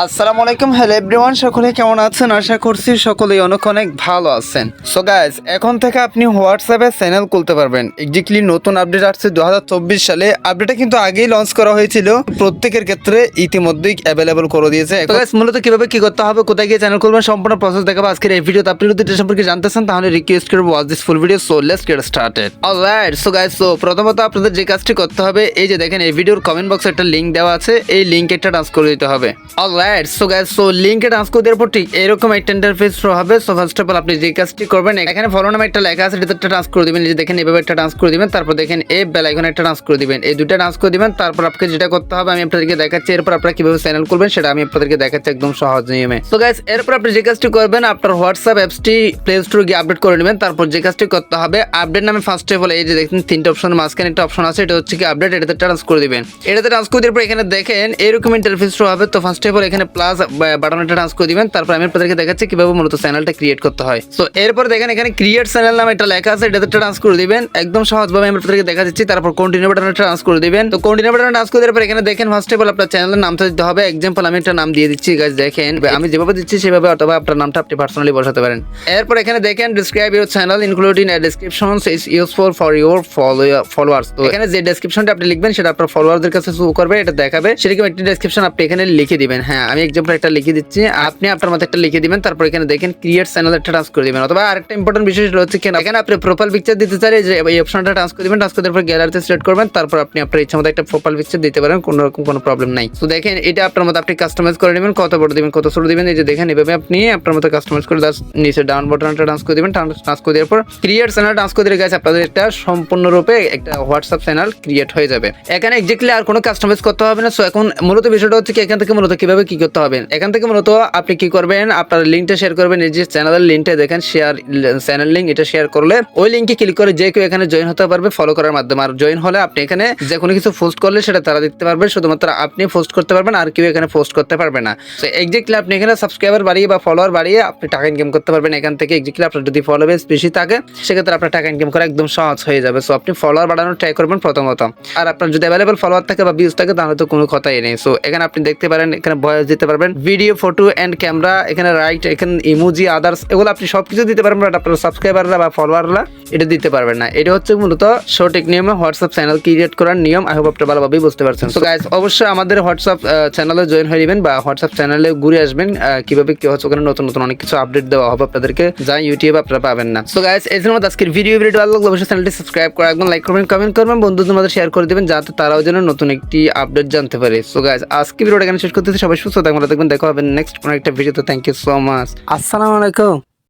আসসালামু আলাইকুম, hello everyone, সকলে কেমন আছেন? আশা করছি সকলেই অনেক অনেক ভালো আছেন। সো গাইজ, এখন থেকে আপনি হোয়াটসঅ্যাপে চ্যানেল খুলতে পারবেন। এক্স্যাক্টলি নতুন আপডেট আসছে 2024 সালে। আপডেটটা কিন্তু আগেই লঞ্চ করা হয়েছিল, প্রত্যেকের ক্ষেত্রে ইতিমধ্যেই অ্যাভেলেবল করে দিয়েছে। তো গাইজ, মূলত কিভাবে কি করতে হবে, কোথায় গিয়ে চ্যানেল খুলবেন, সম্পূর্ণ প্রসেস দেখাবো আজকের এই ভিডিওতে। আপনি যদি এটা সম্পর্কে জানতে চান তাহলে রিকোয়েস্ট করবো watch this full video. So let's get started. Alright, so guys, so প্রথমত আপনাদের যে কাজটি করতে হবে, এই যে দেখেন এই ভিডিওর কমেন্ট বক্সে একটা লিঙ্ক দেওয়া আছে, এই লিঙ্কে একটা ট্রান্স করে দিতে হবে। অলরাইট, সো গাইজ, সো লিঙ্কে ট্রান্স করে দেওয়ার পর ঠিক এরকম একটা ইন্টারফেস শো হবে। সো ফার্স্ট অফ অল আপনি যে কাজটি করবেন, এখানে ফলো নামে একটা লেখা আছে, এটাতে একটা ট্রান্স করে দিবেন। এই যে দেখেন এভাবে একটা ট্রান্স করে দিবেন, তারপর দেখেন এই বেল আইকনে একটা ট্রান্স করে দিবেন। এই দুটো ট্রান্স করে দিবেন, তারপর আপনাকে যেটা করতে হবে আমি আপনাদেরকে দেখাচ্ছি। এরপর আপনারা কিভাবে চ্যানেল করবেন সেটা আমি আপনাদেরকে দেখাচ্ছি একদম সহজ নিয়মে। সো গাইজ, এরপর আপনি যে কাজটি করবেন, আপনার হোয়াটসঅ্যাপ অ্যাপসটি প্লে স্টোরে গিয়ে আপডেট করে নেবেন। তারপর যে কাজটি করতে হবে, আপডেট নামে ফার্স্ট অফ অল এই যে দেখেন তিনটা অপশন, মাঝখানে একটা অপশন আছে, এটা হচ্ছে কি আপডেট, এটাতে ট্রান্স করে দিবেন। এটাতে ট্রান্স করে দেওয়ার পর এখানে দেখেন এরকম ইন্টারফেস শো হবে। তো ফার্স্ট অফ অল এখানে প্লাস বাটনটা ট্রান্স করে দিবেন। তারপর আমি আপনাদেরকে দেখাচ্ছি কিভাবে মূলত চ্যানেলটা ক্রিয়েট করতে হয়। সো এরপর দেখেন এখানে ক্রিয়েট চ্যানেল নামে একটা লেখা আছে, এটাতে ট্রান্স করে দিবেন। একদম সহজভাবে আমি আপনাদেরকে দেখা দিচ্ছি। তারপর কন্টিনিউ বাটনে ট্রান্স করে দিবেন। তো কন্টিনিউ বাটনে ট্রান্স করে দেওয়ার পর এখানে দেখেন ফার্স্ট অফ অল আপনার চ্যানেলের নামটা দিতে হবে। এক্সাম্পল আমি একটা নাম দিয়ে দিচ্ছি গাইস, দেখেন আমি যেভাবে দিচ্ছি সেভাবে, অথবা আপনার নামটা আপনি পার্সোনালি বসাতে পারেন। এরপর এখানে দেখেন describe your channel including A description is useful for your followers. তো এখানে যে ডেসক্রিপশনটা আপনি লিখবেন সেটা আপনার ফলোয়ারদের কাছে শো করবে, এটা দেখাবে। সেরকম একটি ডেসক্রিপশন আপনি এখানে লিখে দিবেন। হ্যাঁ, আমি এক্সাম্পল একটা লিখে দিচ্ছি, আপনি আপনার মতো একটা লিখে দিবেন। তারপর এখানে দেখেন ক্রিয়েট চ্যানেল একটা ট্রান্স করে দিবেন। অথবা আরেকটা ইম্পর্টেন্ট বিষয় হচ্ছে কি, এখানে আপনি প্রোফাইল পিকচার দিতে চাইলে যে এই অপশনটা ট্রান্স করে দিবেন। ট্রান্স করে দেওয়ার পর গ্যালারিতে সিলেক্ট করবেন। তারপর আপনি আপনার ইচ্ছা মতো একটা প্রোফাইল পিকচার দিতে পারেন, কোনো রকম কোনো প্রবলেম নাই। তো দেখেন এটা আপনার মতো আপনি কাস্টমাইজ করে নেবেন, কত বড় দিবেন কত ছোট দিবেন। এই যে দেখেন এভাবে আপনি আপনার মতো কাস্টমাইজ করে নিচে ডাউন বাটনটা ট্রান্স করে দিবেন। ট্রান্স করে দেওয়ার পর ক্রিয়েট চ্যানেল ট্রান্স করে দিলে গাইস আপনাদের একটা সম্পূর্ণরূপে একটা হোয়াটসঅ্যাপ চ্যানেল ক্রিয়েট হয়ে যাবে। এখানে এক্স্যাক্টলি আর কোনো কাস্টমাইজ করতে হবে না। সো এখন মূলত বিষয়টা হচ্ছে কি, এখান থেকে মূলত কিভাবে কি করতে হবে, এখান থেকে মূলত আপনি কি করবেন, আপনার লিঙ্কটা শেয়ার করবেন। এই যে চ্যানেলের লিঙ্কটা দেখেন শেয়ার চ্যানেল লিঙ্ক, এটা শেয়ার করলে ওই লিঙ্কে ক্লিক করে যে কেউ এখানে জয়েন হতে পারবে ফলো করার মাধ্যমে। আর জয়েন হলে আপনি এখানে যে কোনো কিছু পোস্ট করলে সেটা তারা দেখতে পারবে, শুধুমাত্র আপনি পোস্ট করতে পারবেন, আর কেউ এখানে পোস্ট করতে পারবে না। তো এক্স্যাক্টলি আপনি এখানে সাবস্ক্রাইবার বাড়িয়ে বা ফলোয়ার বাড়িয়ে আপনি টাকা ইনকাম করতে পারবেন এখান থেকে। এক্স্যাক্টলি আপনার যদি ফলোয়ার্স বেশি থাকে সেক্ষেত্রে আপনার টাকা ইনকাম করা একদম সহজ হয়ে যাবে। সো আপনি ফলোয়ার বাড়ানোর ট্রাই করবেন প্রথমত। আর আপনার যদি অ্যাভেলেবল ফলোয়ার থাকে বা ভিউজ থাকে তাহলে তো কোনো কথাই নেই। সো এখানে আপনি দেখতে পারেন, এখানে ভয়েস দিতে পারবেন, ভিডিও, ফটো এন্ড ক্যামেরা, এখানে রাইট, এখানে ইমোজি, আদার্স, এগুলো আপনি সবকিছু দিতে পারবেন। বাট আপনার সাবস্ক্রাইবাররা বা ফলোয়াররা এটা দিতে পারবেন না। এটা হচ্ছে মূলত সঠিক নিয়মে হোয়াটসঅ্যাপ চ্যানেল ক্রিয়েট করার নিয়ম। আই হোপ আপনারা ভালোভাবেই বুঝতে পারছেন। সো গাইস, অবশ্যই আমাদের হোয়াটসঅ্যাপ চ্যানেলে জয়েন হয়ে নেবেন বা হোয়াটসঅ্যাপ চ্যানেলে ঘুরে আসবেন। কিভাবে কি হচ্ছে, ওখানে নতুন নতুন অনেক কিছু আপডেট দেওয়া হবে আপনাদেরকে, যা ইউটিউবে আপনারা পাবেন না। সো গাইস, এই জন্য আজকের ভিডিও ভালো লাগলে অবশ্যই চ্যানেলটি সাবস্ক্রাইব করে রাখবেন, লাইক করবেন, কমেন্ট করবেন, বন্ধুদের মধ্যে শেয়ার করে দেবেন, যাতে তারাও যেন নতুন একটি আপডেট জানতে পারে। সো গাইস, আজকে ভিডিওটা এখানে শেষ করতেছি। সবাই সুস্থ থাকবেন, দেখা হবে নেক্সট কোনো একটা ভিডিওতে। Thank you so much. আসসালামু আলাইকুম।